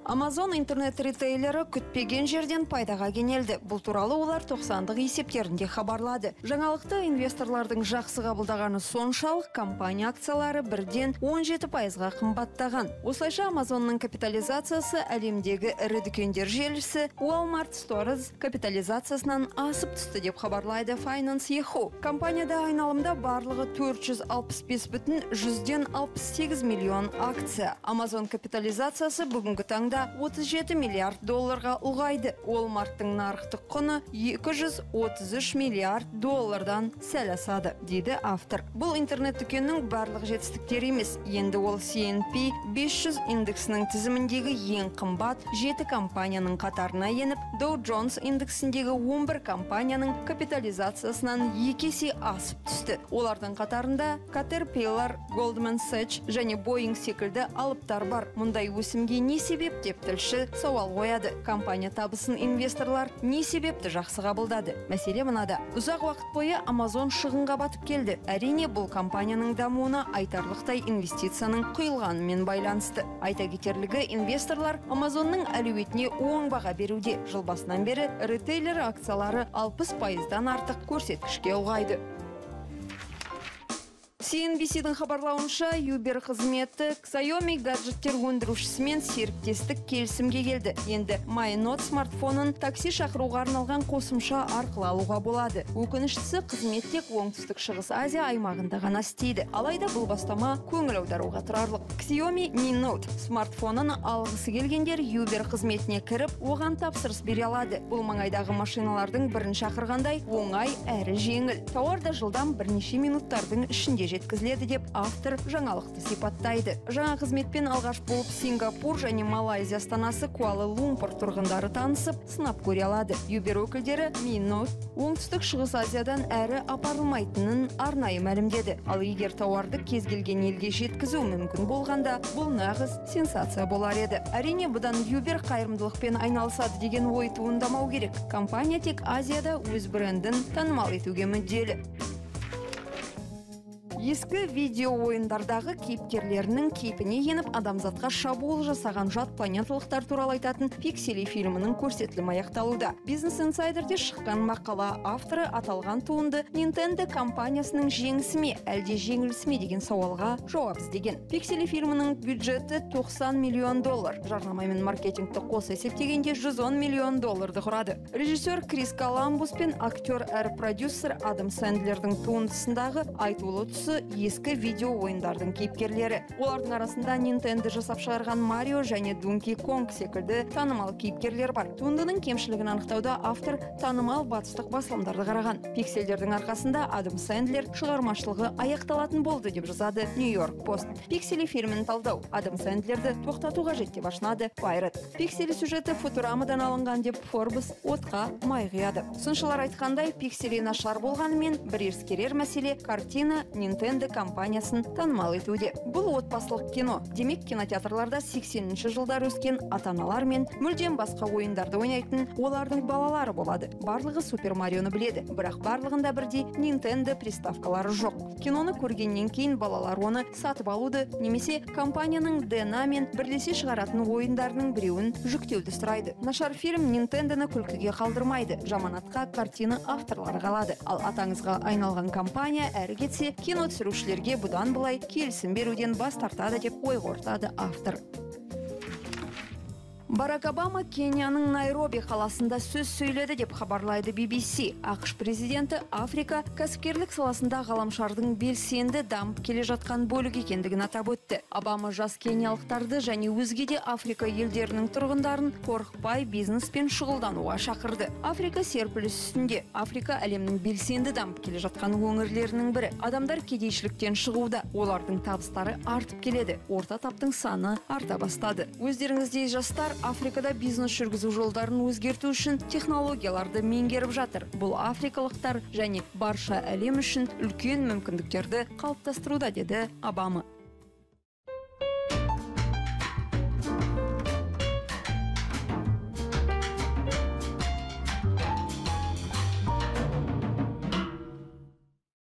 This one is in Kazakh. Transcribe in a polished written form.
Amazon интернет-ритейлері күтпеген жерден пайдаға кенелді. Бұл туралы олар 90-ық есептерінде хабарлады. Жаңалықты инвесторлардың жақсы қабылдағаны соншалық компания акциялары бірден 17%-ға қымбаттаған. Осылайша Amazonның капитализациясы әлемдегі ірі дүкендер желісі Walmart Stores капитализациясынан асып түсті деп хабарлайды Finance Yahoo. Компанияда айналымда барлығы 465,168 миллион акция. Amazon капитализациясы бүгінгі таңда 37 миллиард долларға ұлғайды. Walmart'тың нарықтық құны 233 миллиард доллардан сәл асады, дейді автор. Бұл интернет дүкеннің барлық жетістіктері емес. Енді ол S&P 500 индексінің тізіміндегі ең қымбат 7 компанияның қатарына еніп, Dow Jones индексіндегі 11 компанияның капитализациясынан 2 есе асып түсті. Олардың қатарында Caterpillar, Goldman Sachs және Boeing секілді алыптар бар. Мұндай өсімге не себеп деп тілші сауал қояды. Компания табысын инвесторлар не себепті жақсы қабылдады? Мәселе мынада. Ұзақ уақыт бойы Amazon шығынға батып келді. Әрине бұл компанияның дамуына айтарлықтай инвестицияның құйылғанымен байланысты. Айта кетерлігі, инвесторлар Amazonның әлеуетіне оң баға беруде. Жыл басынан бері ритейлер акциялары 60%-дан артық көрсеткішке ұлғайды. CNBC-дің хабарлауынша, Uber қызметі Xiaomi гаджеттер өндірушісімен серіктестік келісімге келді. Енді MyNote смартфонын такси шақыруға арналған қосымша арқылы алуға болады. Өкініштісі, қызмет тек оңтүстік шығыс Азия аймағында ғана істейді. Алайда бұл бастама көңіл аударуға тұрарлық. Xiaomi Mi Note смартфонын алғысы келгендер Uber қызметіне кіріп, оған тапсырыс бере алады. Бұл маңайдағы машиналардың бірін шақырғандай оңай әрі жеңіл. Тауар да жылдам бірнеше минуттардың ішінде жеткізіледі деп автор жаңалықты сипаттайды. Жаңа қызметпен алғаш болып Сингапур және Малайзия астанасы Куала-Лумпур тұрғындары танысып, сынап көре алады. Uber өкілдері Mi Note оңтүстік шығыс Азиядан әрі апарылмайтынын арнайы мәлімдеді. Ал егер тауарды кез келген елге жеткізу мүмкін болғанда, бұл нағыз сенсация болар еді. Әрине, бұдан Uber қайырымдылықпен айналысады деген ой туындамау керек. Компания тек Азияда өз брендін танымал етуге мүдделі. Ескі видео ойындардағы кейіпкерлерінің кейпіне еніп, адамзатқа шабуыл жасаған жат планеталықтар туралы айтатын Пиксели фильмінің көрсетілімі аяқталуда. Business Insider'де шыққан мақала авторы аталған туынды Nintendo компаниясының жеңісі ме, әлде жеңілісі ме деген сауалға жауап іздеген. Пиксели фильмінің бюджеті $90 миллион. Жарнама мен маркетингті қоса есептегенде $110 миллион құрады. Режиссер Крис Коламбус пен актер әрі продюсер Адам Сэндлердің туындысындағы айтулы тұсы ескі видео ойындардың кейіпкерлері. Олардың арасында Nintendo жасап шығарған Марио және Donkey Kong секілді танымал кейіпкерлер бар. Туындының кемшілігін анықтауда автор танымал батыстық басылымдарды қараған. Пиксельдердің арқасында Адам Сэндлер шығармашылығы аяқталатын болды деп жазады New York Post. Пиксели фильмін талдау Адам Сэндлерді тоқтату қажет деп ашынады Wired. Пиксели сюжеті Футурамадан алынған деп Forbes отқа май құяды. Сыншылар айтқандай, Пиксели нашар болғанымен бір ескерер мәселе картина Nintendo компаниясын танымал етуде. Бұл отбасылық кино. Демек, кинотеатрларда 80-ші жылдар өскен ата-аналар мен мүлдем басқа ойындарды ойнайтын олардың балалары болады. Барлығы Супер Марионы біледі, бірақ барлығында бірдей Nintendo приставкалары жоқ. Киноны көргеннен кейін балалар оны сатып алуды немесе компанияның DNA мен бірлесе шығаратын ойындарының біреуін жүктеуді сұрайды. Нашар фильм Nintendo-ны күлкіге қалдырмайды. Жаманатқа картина авторлары қалады. Ал атаңызға айналған компания әрі кетсе, кино түсірушілерге бұдан былай келісім беруден бас тартады деп ой қортады автор. Барак Обама Кенияның Найроби қаласында сөз сөйледі деп хабарлайды BBC. ақш президенті Африка кәсіпкерлік саласында ғаламшардың белсенді дамып келе жатқан бөлігі екендігін атап өтті. Обама жас кениялықтарды және өзге де Африка елдерінің тұрғындарын қорықпай бизнеспен шұғылдануға шақырды. Африка серпіліс үстінде. Африка әлемнің белсенді дамып келе жатқан өңірлерінің бірі. Адамдар кедейшіліктен шығуда. Олардың табыстары артып келеді. Орта таптың саны арта бастады. Өздеріңіздей жастар Африкада бизнес жүргізу жолдарын өзгерту үшін технологияларды меңгеріп жатыр. Бұл африкалықтар және барша әлем үшін үлкен мүмкіндіктерді қалыптастыруда, деді Обама.